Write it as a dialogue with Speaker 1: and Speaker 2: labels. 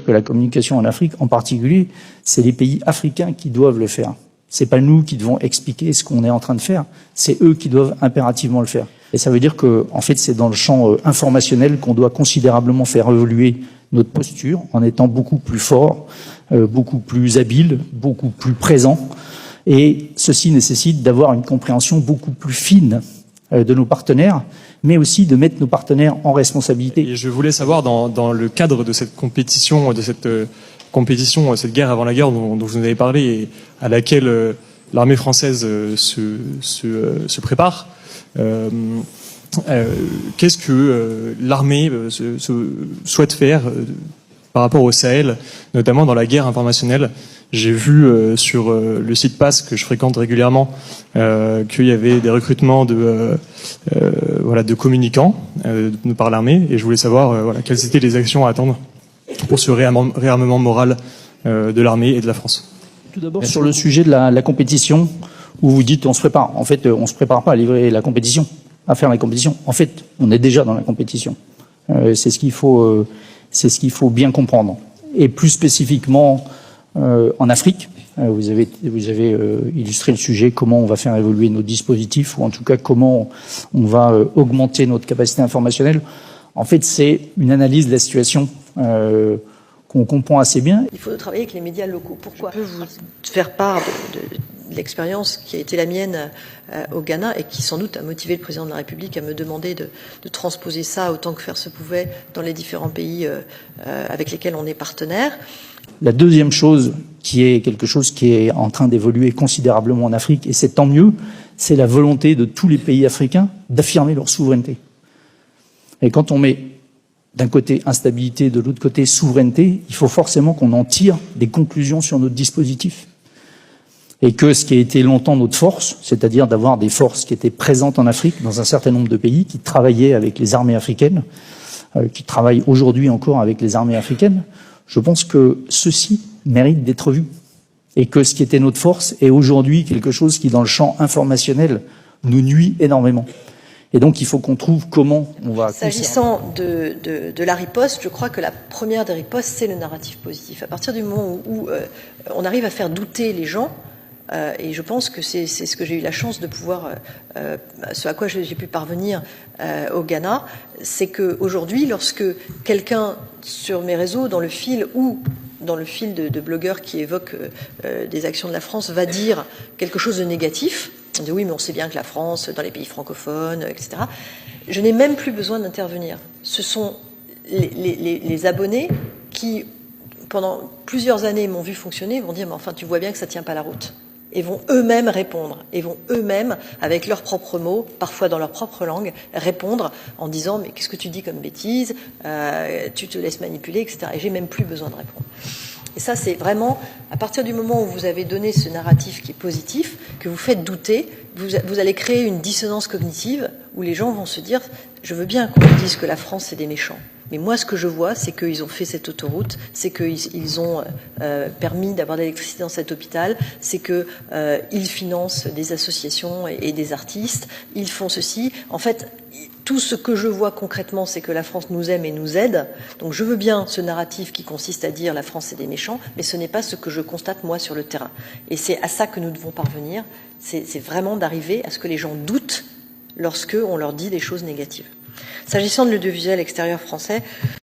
Speaker 1: que la communication en Afrique, en particulier, c'est les pays africains qui doivent le faire. C'est pas nous qui devons expliquer ce qu'on est en train de faire, c'est eux qui doivent impérativement le faire. Et ça veut dire que, en fait, c'est dans le champ informationnel qu'on doit considérablement faire évoluer notre posture en étant beaucoup plus fort, beaucoup plus habile, beaucoup plus présent. Et ceci nécessite d'avoir une compréhension beaucoup plus fine de nos partenaires, mais aussi de mettre nos partenaires en responsabilité.
Speaker 2: Et je voulais savoir, dans le cadre de cette compétition, cette guerre avant la guerre dont vous nous avez parlé et à laquelle l'armée française se prépare, qu'est-ce que l'armée souhaite faire par rapport au Sahel, notamment dans la guerre informationnelle? J'ai vu sur le site PASS que je fréquente régulièrement qu'il y avait des recrutements de communicants par l'armée, et je voulais savoir quelles étaient les actions à attendre pour ce réarmement moral de l'armée et de la France.
Speaker 1: Tout d'abord sur le sujet de la compétition, où vous dites on se prépare. En fait, on se prépare pas à livrer la compétition, à faire la compétition. En fait, on est déjà dans la compétition. C'est ce qu'il faut bien comprendre. Et plus spécifiquement en Afrique, vous avez illustré le sujet, comment on va faire évoluer nos dispositifs, ou en tout cas comment on va augmenter notre capacité informationnelle. En fait, c'est une analyse de la situation qu'on comprend assez bien.
Speaker 3: Il faut travailler avec les médias locaux. Pourquoi? Je peux vous faire part de l'expérience qui a été la mienne au Ghana et qui sans doute a motivé le président de la République à me demander de transposer ça autant que faire se pouvait dans les différents pays avec lesquels on est partenaire.
Speaker 1: La deuxième chose, qui est quelque chose qui est en train d'évoluer considérablement en Afrique, et c'est tant mieux, c'est la volonté de tous les pays africains d'affirmer leur souveraineté. Et quand on met d'un côté instabilité, de l'autre côté souveraineté, il faut forcément qu'on en tire des conclusions sur notre dispositif. Et que ce qui a été longtemps notre force, c'est-à-dire d'avoir des forces qui étaient présentes en Afrique, dans un certain nombre de pays, qui travaillaient avec les armées africaines, qui travaillent aujourd'hui encore avec les armées africaines, je pense que ceci mérite d'être vu. Et que ce qui était notre force est aujourd'hui quelque chose qui, dans le champ informationnel, nous nuit énormément. Et donc, il faut qu'on trouve comment on va...
Speaker 3: S'agissant de la riposte, je crois que la première des ripostes, c'est le narratif positif. À partir du moment où on arrive à faire douter les gens, et je pense que c'est ce que j'ai eu la chance de pouvoir, ce à quoi j'ai pu parvenir au Ghana, c'est qu'aujourd'hui, lorsque quelqu'un sur mes réseaux, dans le fil ou dans le fil de blogueurs qui évoquent des actions de la France, va dire quelque chose de négatif, on dit oui, mais on sait bien que la France, dans les pays francophones, etc. Je n'ai même plus besoin d'intervenir. Ce sont les abonnés qui, pendant plusieurs années, m'ont vu fonctionner, vont dire mais enfin, tu vois bien que ça tient pas la route. Et vont eux-mêmes répondre, et vont eux-mêmes, avec leurs propres mots, parfois dans leur propre langue, répondre en disant mais qu'est-ce que tu dis comme bêtise, tu te laisses manipuler, etc. Et j'ai même plus besoin de répondre. Et ça, c'est vraiment, à partir du moment où vous avez donné ce narratif qui est positif, que vous faites douter, vous allez créer une dissonance cognitive où les gens vont se dire je veux bien qu'on me dise que la France, c'est des méchants. Mais moi, ce que je vois, c'est qu'ils ont fait cette autoroute, c'est qu'ils ont permis d'avoir de l'électricité dans cet hôpital, c'est qu'ils financent des associations et des artistes, ils font ceci. En fait, tout ce que je vois concrètement, c'est que la France nous aime et nous aide. Donc je veux bien ce narratif qui consiste à dire la France, c'est des méchants, mais ce n'est pas ce que je constate, moi, sur le terrain. Et c'est à ça que nous devons parvenir, c'est vraiment d'arriver à ce que les gens doutent lorsqu'on leur dit des choses négatives. S'agissant de l'audiovisuel extérieur français,